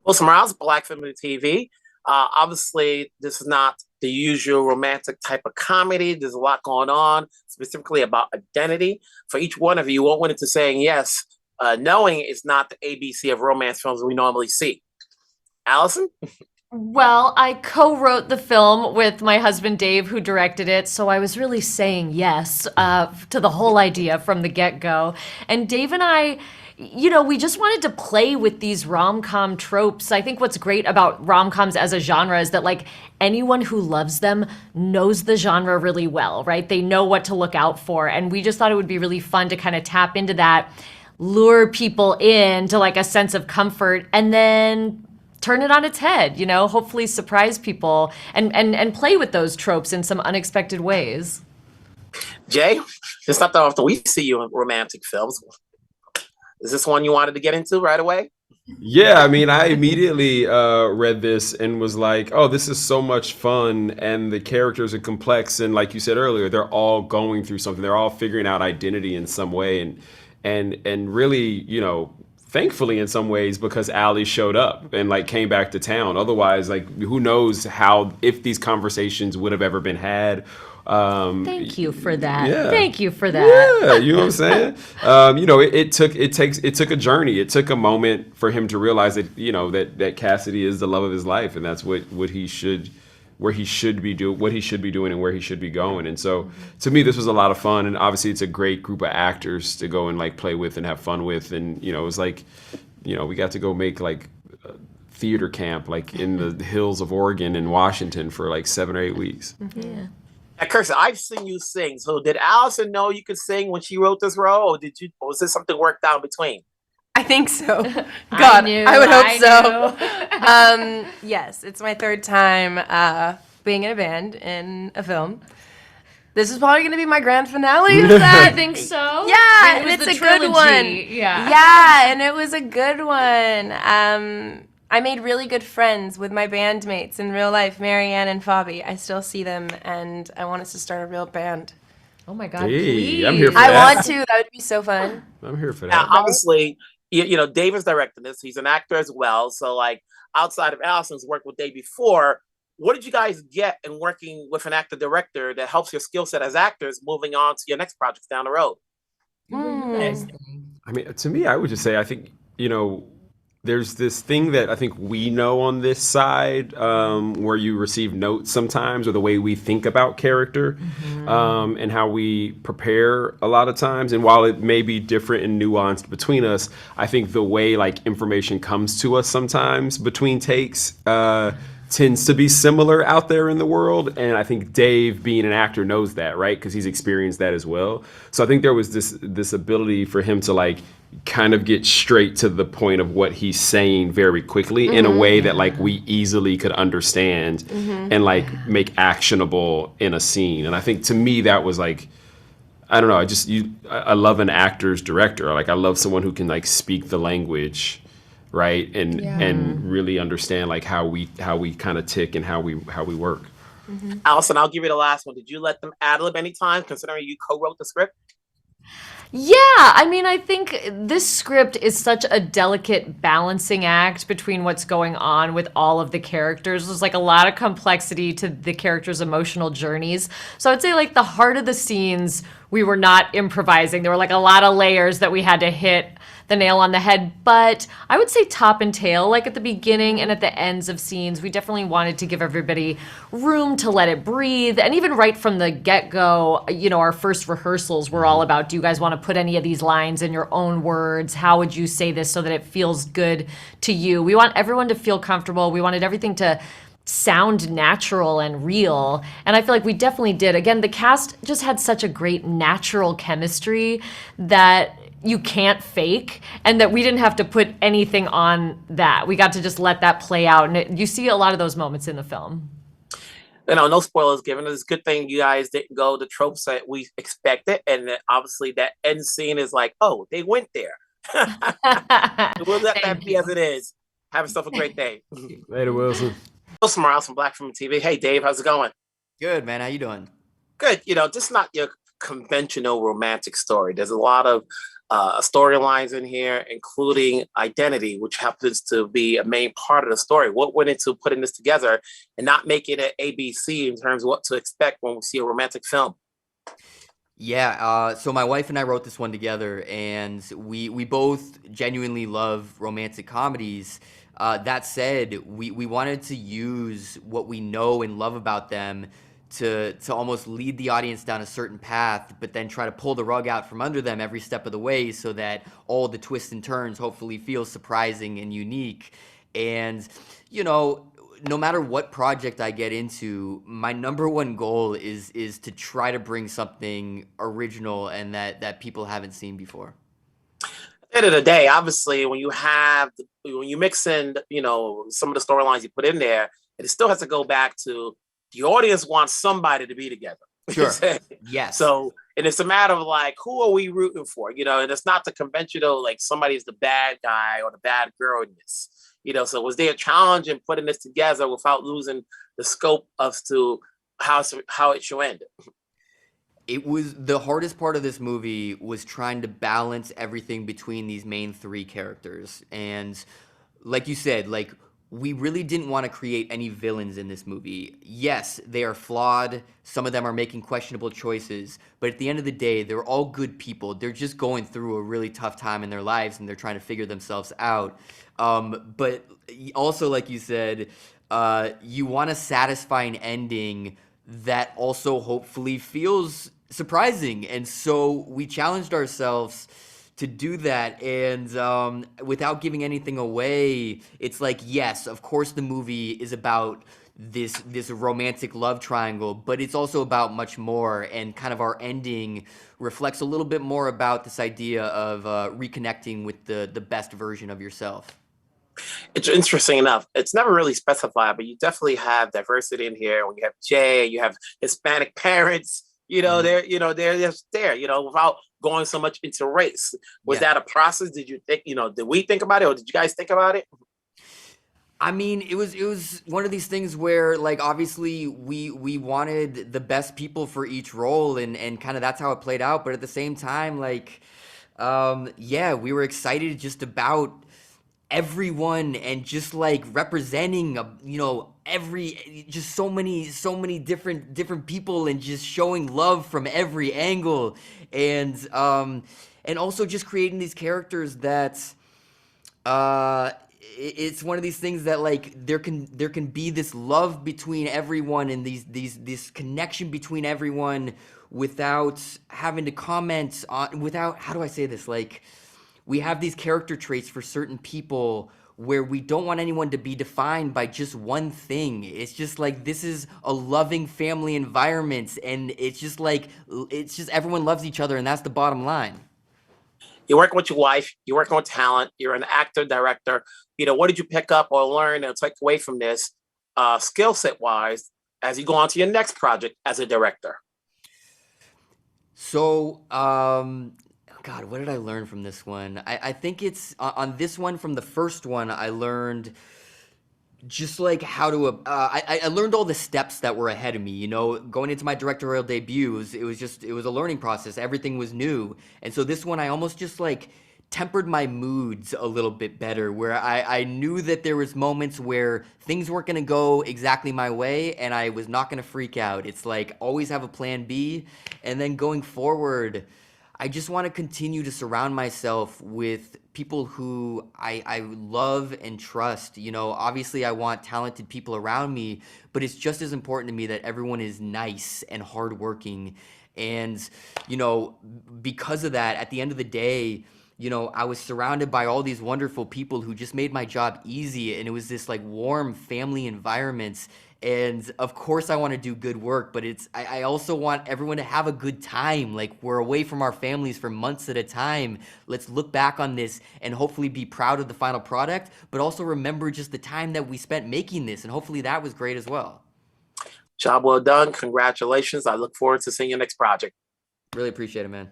Well, Morales, Black Film TV. Obviously, this is not the usual romantic type of comedy. There's a lot going on, specifically about identity. For each one of you, what went into saying yes, knowing it's not the ABC of romance films we normally see? Allison? Well, I co-wrote the film with my husband Dave, who directed it, so I was really saying yes to the whole idea from the get-go. And Dave and I, we just wanted to play with these rom-com tropes. I think what's great about rom-coms as a genre is that like anyone who loves them knows the genre really well, right? They know what to look out for, and we just thought it would be really fun to kind of tap into that, lure people into like a sense of comfort, and then turn it on its head, hopefully surprise people and play with those tropes in some unexpected ways. Jay, it's not that often we see you in romantic films. Is this one you wanted to get into right away? Yeah, I mean, I immediately read this and was like, oh, this is so much fun. And the characters are complex. And like you said earlier, they're all going through something. They're all figuring out identity in some way. And really, thankfully in some ways, because Allie showed up and like came back to town. Otherwise, like, who knows if these conversations would have ever been had. Thank you for that. Yeah. Thank you for that. Yeah, you know what I'm saying? It took a journey. It took a moment for him to realize that, that Cassidy is the love of his life, and that's what he should be doing and where he should be going. And so to me, this was a lot of fun, and obviously it's a great group of actors to go and like play with and have fun with. And it was like, we got to go make like theater camp like in the hills of Oregon and Washington for like 7 or 8 weeks. Yeah. Kiersey, I've seen you sing. So did Allison know you could sing when she wrote this role, or was this something worked out between? I think so. God, I would hope so. Yes, it's my third time being in a band in a film. This is probably going to be my grand finale of that. I think so. Yeah, and it's a good one. Yeah, and it was a good one. I made really good friends with my bandmates in real life, Marianne and Fabi. I still see them, and I want us to start a real band. Oh my God, hey, please. I'm here for I that. want to. That would be so fun. I'm here for that. Now, obviously, Dave is directing this. He's an actor as well. So, like, outside of Allison's work with Dave before, what did you guys get in working with an actor-director that helps your skill set as actors moving on to your next projects down the road? I mean, to me, I would just say, I think, there's this thing that I think we know on this side where you receive notes sometimes, or the way we think about character and how we prepare a lot of times. And while it may be different and nuanced between us, I think the way like information comes to us sometimes between takes tends to be similar out there in the world. And I think Dave, being an actor, knows that, right? Because he's experienced that as well. So I think there was this ability for him to like kind of get straight to the point of what he's saying very quickly in a way that like we easily could understand and like make actionable in a scene. And I think to me that was like, I don't know, I love an actor's director. Like I love someone who can like speak the language, right? And really understand like how we kind of tick and how we work. Allison, I'll give you the last one. Did you let them ad-lib anytime, considering you co-wrote the script? Yeah, I mean, I think this script is such a delicate balancing act between what's going on with all of the characters. There's like a lot of complexity to the characters' emotional journeys. So I'd say like the heart of the scenes, we were not improvising. There were like a lot of layers that we had to hit the nail on the head. But I would say top and tail, like at the beginning and at the ends of scenes, we definitely wanted to give everybody room to let it breathe. And even right from the get-go, our first rehearsals were all about, do you guys want to put any of these lines in your own words? How would you say this so that it feels good to you? We want everyone to feel comfortable. We wanted everything to sound natural and real. And I feel like we definitely did. Again, the cast just had such a great natural chemistry that you can't fake, and that we didn't have to put anything on that. We got to just let that play out. And you see a lot of those moments in the film. No spoilers given. It's a good thing you guys didn't go the tropes that we expected. And then obviously that end scene is like, oh, they went there. We'll let that be as it is. Have yourself a great day. Later, Wilson. Wilson Morales from Black Film TV. Hey, Dave, how's it going? Good, man. How you doing? Good. This is not your conventional romantic story. There's a lot of storylines in here, including identity, which happens to be a main part of the story. What went into putting this together and not making it ABC in terms of what to expect when we see a romantic film? Yeah, so my wife and I wrote this one together, and we both genuinely love romantic comedies. That said, we wanted to use what we know and love about them to almost lead the audience down a certain path, but then try to pull the rug out from under them every step of the way so that all the twists and turns hopefully feel surprising and unique. And, you know, no matter what project I get into, my number one goal is to try to bring something original and that people haven't seen before. At the end of the day, obviously, when you mix in, some of the storylines you put in there, it still has to go back to the audience wants somebody to be together. Sure. Yes. So, and it's a matter of like, who are we rooting for? And it's not the conventional, like somebody's the bad guy or the bad girl in this. So was there a challenge in putting this together without losing the scope as to how it should end? It was the hardest part of this movie was trying to balance everything between these main three characters. And like you said, like we really didn't want to create any villains in this movie. Yes, they are flawed. Some of them are making questionable choices. But at the end of the day, they're all good people. They're just going through a really tough time in their lives and they're trying to figure themselves out. But also, like you said, you want a satisfying ending that also hopefully feels surprising. And so we challenged ourselves to do that. And without giving anything away, it's like, yes, of course the movie is about this romantic love triangle, but it's also about much more. And kind of our ending reflects a little bit more about this idea of reconnecting with the best version of yourself. It's interesting enough. It's never really specified, but you definitely have diversity in here. When you have Jay, you have Hispanic parents. They're just there. Without going so much into race. Was that a process? Did you think? Did we think about it, or did you guys think about it? I mean, it was one of these things where, like, obviously we wanted the best people for each role, and kind of that's how it played out. But at the same time, like, we were excited just about everyone and just like representing just so many different people and just showing love from every angle, and also just creating these characters that it's one of these things that like there can be this love between everyone and this connection between everyone without having to comment on, without, how do I say this, like we have these character traits for certain people where we don't want anyone to be defined by just one thing. It's just like, this is a loving family environment, and it's just everyone loves each other, and that's the bottom line. You're working with your wife, you're working with talent, you're an actor, director. What did you pick up or learn or take away from this skill set wise as you go on to your next project as a director? So, God, what did I learn from this one? I think it's on this one, from the first one, I learned just like how to, I learned all the steps that were ahead of me, going into my directorial debut, it was a learning process. Everything was new. And so this one, I almost just like tempered my moods a little bit better, where I knew that there was moments where things weren't going to go exactly my way and I was not going to freak out. It's like, always have a plan B. And then going forward, I just want to continue to surround myself with people who I love and trust. Obviously I want talented people around me, but it's just as important to me that everyone is nice and hardworking. And, because of that, at the end of the day, I was surrounded by all these wonderful people who just made my job easy. And it was this like warm family environment. And of course I want to do good work, but I also want everyone to have a good time. Like, we're away from our families for months at a time. Let's look back on this and hopefully be proud of the final product, but also remember just the time that we spent making this. And hopefully that was great as well. Job well done. Congratulations. I look forward to seeing your next project. Really appreciate it, man.